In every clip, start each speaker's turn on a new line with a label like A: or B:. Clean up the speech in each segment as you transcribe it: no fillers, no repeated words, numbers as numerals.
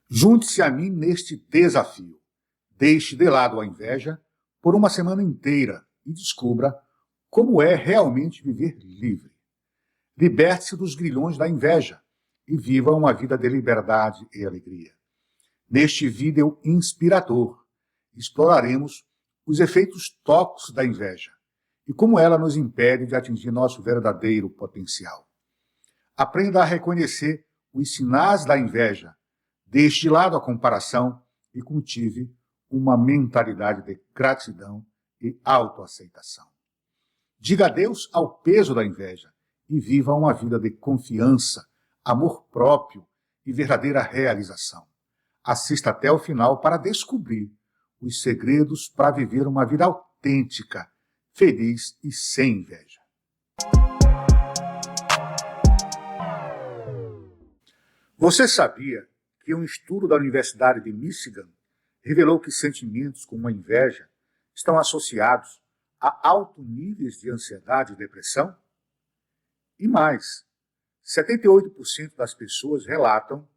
A: Junte-se a mim neste desafio. Deixe de lado a inveja por uma semana inteira e descubra como é realmente viver livre. Liberte-se dos grilhões da inveja e viva uma vida de liberdade e alegria. Neste vídeo inspirador, exploraremos os efeitos tóxicos da inveja e como ela nos impede de atingir nosso verdadeiro potencial. Aprenda a reconhecer os sinais da inveja, deixe de lado a comparação e cultive uma mentalidade de gratidão e autoaceitação. Diga adeus ao peso da inveja e viva uma vida de confiança, amor próprio e verdadeira realização. Assista até o final para descobrir os segredos para viver uma vida autêntica, feliz e sem inveja. Você sabia que um estudo da Universidade de Michigan revelou que sentimentos como a inveja estão associados a altos níveis de ansiedade e depressão? E mais, 78% das pessoas relatam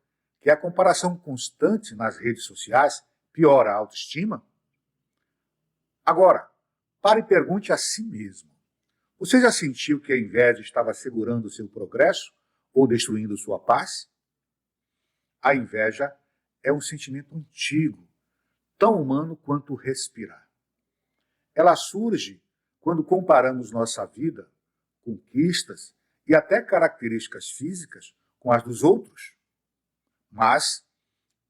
A: que a comparação constante nas redes sociais piora a autoestima? Agora, pare e pergunte a si mesmo. Você já sentiu que a inveja estava segurando o seu progresso ou destruindo sua paz? A inveja é um sentimento antigo, tão humano quanto respirar. Ela surge quando comparamos nossa vida, conquistas e até características físicas com as dos outros. Mas,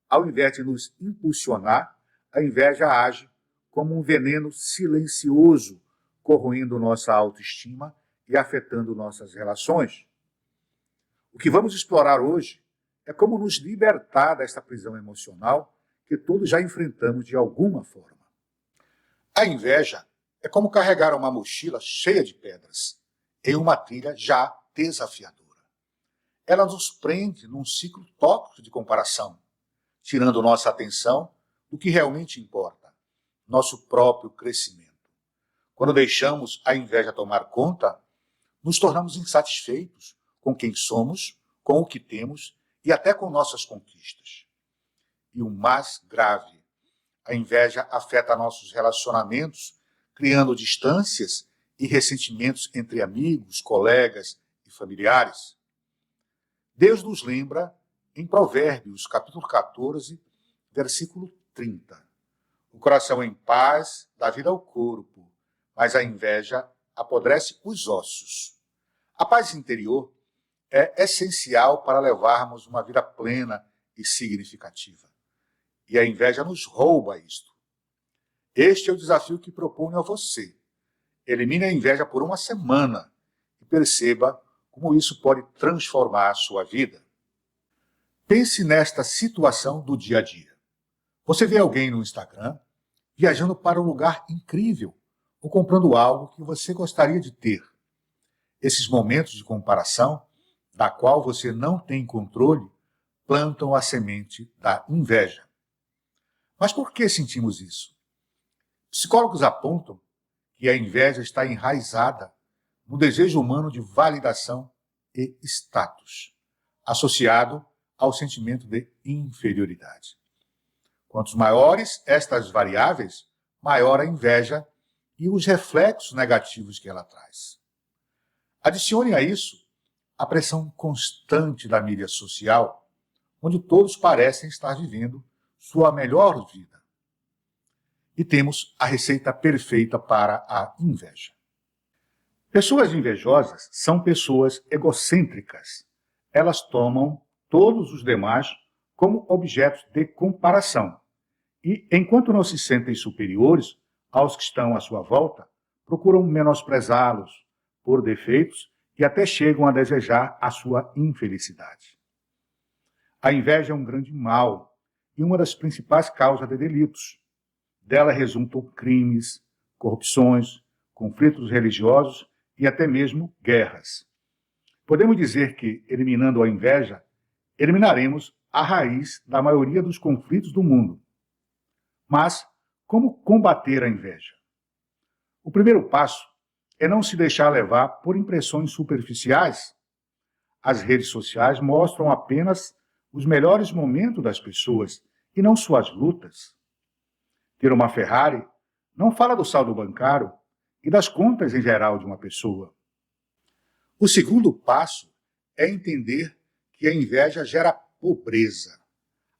A: ao invés de nos impulsionar, a inveja age como um veneno silencioso, corroendo nossa autoestima e afetando nossas relações. O que vamos explorar hoje é como nos libertar desta prisão emocional que todos já enfrentamos de alguma forma. A inveja é como carregar uma mochila cheia de pedras em uma trilha já desafiadora. Ela nos prende num ciclo tóxico de comparação, tirando nossa atenção do que realmente importa, nosso próprio crescimento. Quando deixamos a inveja tomar conta, nos tornamos insatisfeitos com quem somos, com o que temos e até com nossas conquistas. E o mais grave, a inveja afeta nossos relacionamentos, criando distâncias e ressentimentos entre amigos, colegas e familiares. Deus nos lembra em Provérbios, capítulo 14, versículo 30. O coração em paz dá vida ao corpo, mas a inveja apodrece os ossos. A paz interior é essencial para levarmos uma vida plena e significativa. E a inveja nos rouba isto. Este é o desafio que proponho a você. Elimine a inveja por uma semana e perceba como isso pode transformar a sua vida. Pense nesta situação do dia a dia. Você vê alguém no Instagram viajando para um lugar incrível ou comprando algo que você gostaria de ter. Esses momentos de comparação, da qual você não tem controle, plantam a semente da inveja. Mas por que sentimos isso? Psicólogos apontam que a inveja está enraizada no desejo humano de validação e status, associado ao sentimento de inferioridade. Quantos maiores estas variáveis, maior a inveja e os reflexos negativos que ela traz. Adicione a isso a pressão constante da mídia social, onde todos parecem estar vivendo sua melhor vida. E temos a receita perfeita para a inveja. Pessoas invejosas são pessoas egocêntricas. Elas tomam todos os demais como objetos de comparação. E, enquanto não se sentem superiores aos que estão à sua volta, procuram menosprezá-los por defeitos e até chegam a desejar a sua infelicidade. A inveja é um grande mal e uma das principais causas de delitos. Dela resultam crimes, corrupções, conflitos religiosos e até mesmo guerras. Podemos dizer que, eliminando a inveja, eliminaremos a raiz da maioria dos conflitos do mundo. Mas como combater a inveja? O primeiro passo é não se deixar levar por impressões superficiais. As redes sociais mostram apenas os melhores momentos das pessoas e não suas lutas. Ter uma Ferrari não fala do saldo bancário e das contas em geral de uma pessoa. O segundo passo é entender que a inveja gera pobreza.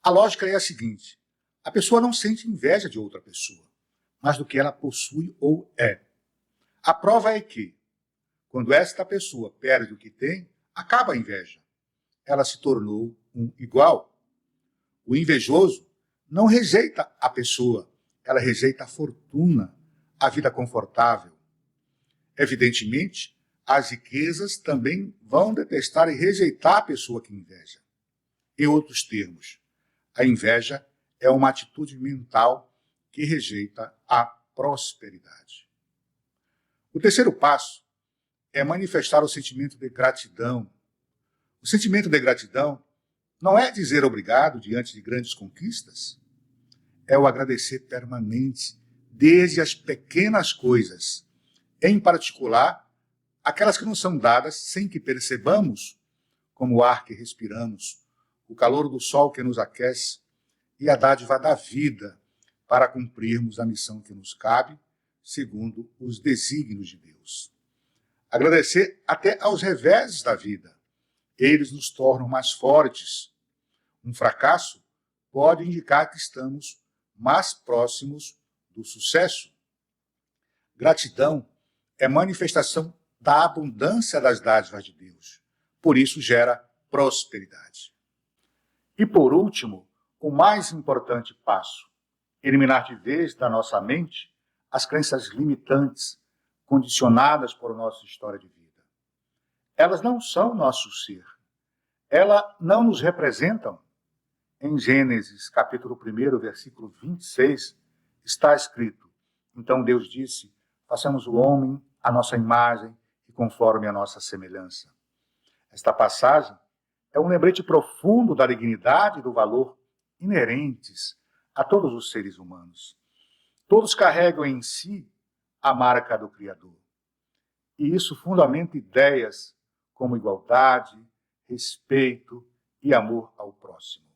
A: A lógica é a seguinte: a pessoa não sente inveja de outra pessoa, mas do que ela possui ou é. A prova é que, quando esta pessoa perde o que tem, acaba a inveja. Ela se tornou um igual. O invejoso não rejeita a pessoa, ela rejeita a fortuna, a vida confortável. Evidentemente, as riquezas também vão detestar e rejeitar a pessoa que inveja. Em outros termos, a inveja é uma atitude mental que rejeita a prosperidade. O terceiro passo é manifestar o sentimento de gratidão. O sentimento de gratidão não é dizer obrigado diante de grandes conquistas, é o agradecer permanente, desde as pequenas coisas, em particular, aquelas que não são dadas sem que percebamos, como o ar que respiramos, o calor do sol que nos aquece e a dádiva da vida para cumprirmos a missão que nos cabe, segundo os desígnios de Deus. Agradecer até aos reveses da vida. Eles nos tornam mais fortes. Um fracasso pode indicar que estamos mais próximos do sucesso. Gratidão é manifestação da abundância das dádivas de Deus. Por isso gera prosperidade. E por último, o mais importante passo: eliminar de vez da nossa mente as crenças limitantes, condicionadas por nossa história de vida. Elas não são nosso ser. Elas não nos representam. Em Gênesis, capítulo 1, versículo 26, está escrito: então Deus disse, façamos o homem à nossa imagem e conforme a nossa semelhança. Esta passagem é um lembrete profundo da dignidade e do valor inerentes a todos os seres humanos. Todos carregam em si a marca do Criador. E isso fundamenta ideias como igualdade, respeito e amor ao próximo.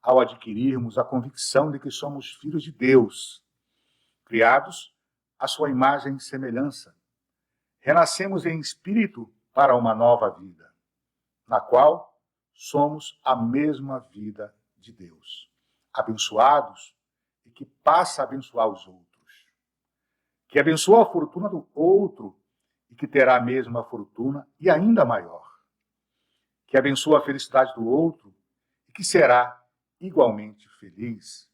A: Ao adquirirmos a convicção de que somos filhos de Deus, criados à sua imagem e semelhança, renascemos em espírito para uma nova vida, na qual somos a mesma vida de Deus, abençoados e que passa a abençoar os outros, que abençoa a fortuna do outro e que terá a mesma fortuna e ainda maior, que abençoa a felicidade do outro e que será igualmente feliz,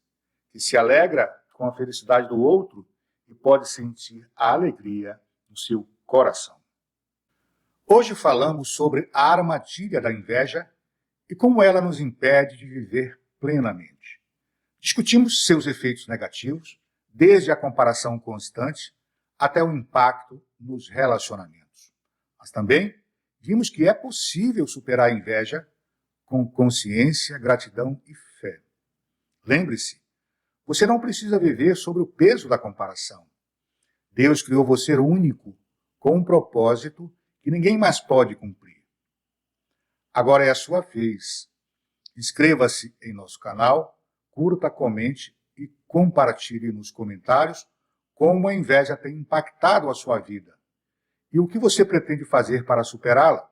A: que se alegra com a felicidade do outro e pode sentir a alegria no seu coração. Hoje falamos sobre a armadilha da inveja e como ela nos impede de viver plenamente. Discutimos seus efeitos negativos, desde a comparação constante até o impacto nos relacionamentos. Mas também vimos que é possível superar a inveja com consciência, gratidão e fé. Lembre-se, você não precisa viver sobre o peso da comparação. Deus criou você único, com um propósito que ninguém mais pode cumprir. Agora é a sua vez. Inscreva-se em nosso canal, curta, comente e compartilhe nos comentários como a inveja tem impactado a sua vida e o que você pretende fazer para superá-la.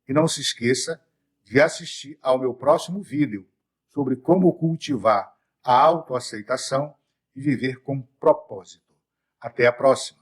A: E não se esqueça de assistir ao meu próximo vídeo sobre como cultivar a autoaceitação e viver com propósito. Até a próxima!